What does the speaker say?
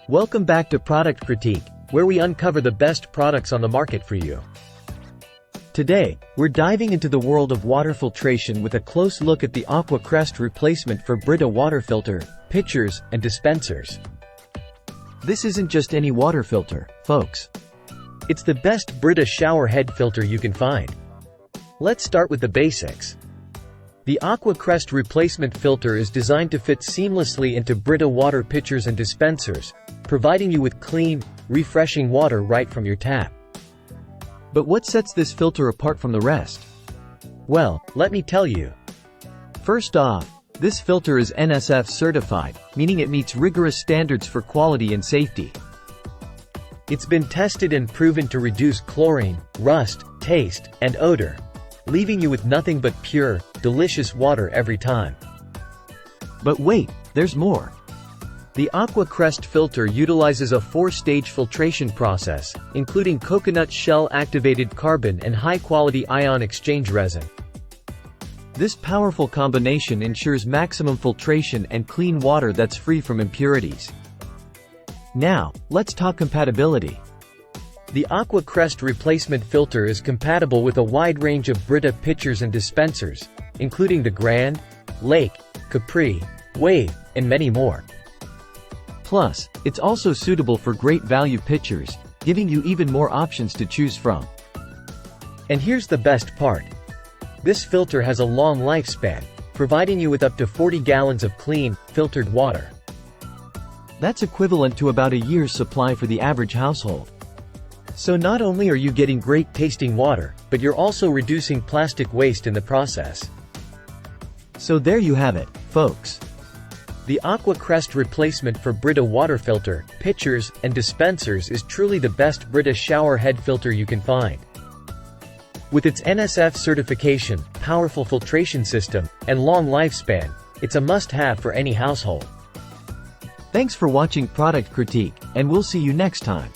Welcome back to Product Critique, where we uncover the best products on the market for you. Today, we're diving into the world of water filtration with a close look at the AQUA CREST replacement for Brita water filter, pitchers, and dispensers. This isn't just any water filter, folks. It's the best Brita shower head filter you can find. Let's start with the basics. The AQUA CREST replacement filter is designed to fit seamlessly into Brita water pitchers and dispensers, providing you with clean, refreshing water right from your tap. But what sets this filter apart from the rest? Well, let me tell you. First off, this filter is NSF certified, meaning it meets rigorous standards for quality and safety. It's been tested and proven to reduce chlorine, rust, taste, and odor, leaving you with nothing but pure, delicious water every time. But wait, there's more. The AQUA CREST filter utilizes a 4-stage filtration process, including coconut shell-activated carbon and high-quality ion exchange resin. This powerful combination ensures maximum filtration and clean water that's free from impurities. Now, let's talk compatibility. The AQUA CREST replacement filter is compatible with a wide range of Brita pitchers and dispensers, including the Grand, Lake, Capri, Wave, and many more. Plus, it's also suitable for great value pitchers, giving you even more options to choose from. And here's the best part. This filter has a long lifespan, providing you with up to 40 gallons of clean, filtered water. That's equivalent to about a year's supply for the average household. So not only are you getting great tasting water, but you're also reducing plastic waste in the process. So there you have it, folks. The AQUA CREST replacement for Brita water filter, pitchers, and dispensers is truly the best Brita shower head filter you can find. With its NSF certification, powerful filtration system, and long lifespan, it's a must-have for any household. Thanks for watching Product Critique, and we'll see you next time.